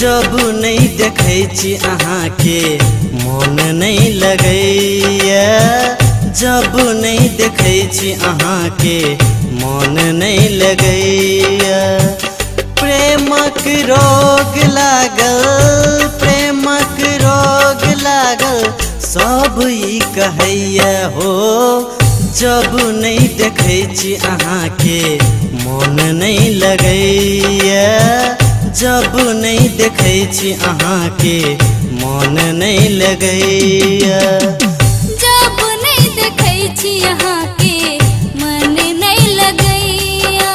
जब नहीं देखै छी अहाँ के मन नहीं लगैया जब नहीं देखै छी अहाँ के मन नहीं लगैया प्रेमक रोग लागल प्रेमक रोग लागल सब ई कहैया हो जब नहीं देखै छी अहाँ के मन नहीं लगैया जब नहीं देखै छी अहाँ के मन नहीं लगैया जब नहीं देखै छी अहाँ के मन नहीं लगैया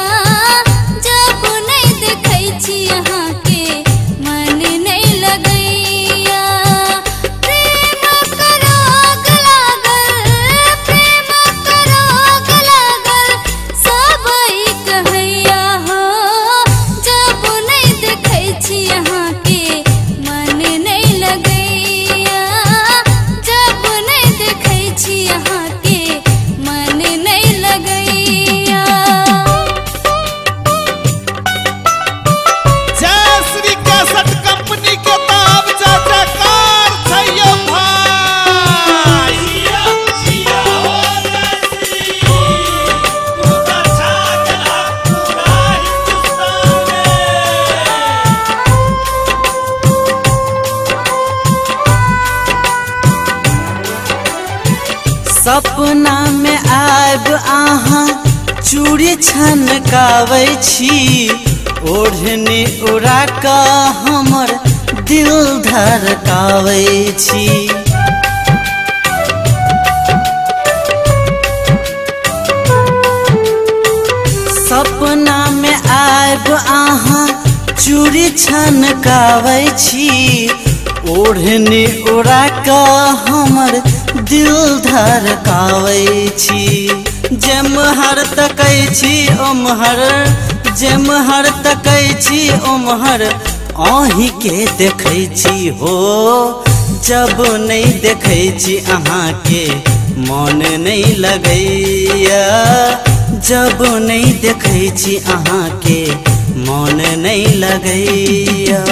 जब नहीं देखै छी अहाँ के मन नहीं लगैया प्रेमक रोग लागल सब ई कहैया हो जब नहीं देखै छी अहाँ के मन नहीं लगैया जब नहीं देखै छी अहाँ के मन नहीं लगैया जयश्री कैसेट कंपनी के ताब जयकार छैयो भाई जिया हो जयश्री तू त छागला पूरा हिंदुस्तान सपना में आब अहाँ चूड़ी छनकाबै छी ओढ़नी उड़ा कऽ हमर दिल धड़काबै छी सपना में आब अहाँ चूड़ी छनकाबै छी ओढ़नी उड़ा कऽ हमर दिल धड़काबै छी जेम्हर तकै छी ओम्हर जेम्हर तकै छी ओम्हर अहीं के देखै छी हो जब नहीं देखै छी अहाँ के मन नहीं लगैया जब नहीं देखै छी अहाँ के मन नहीं लगैया।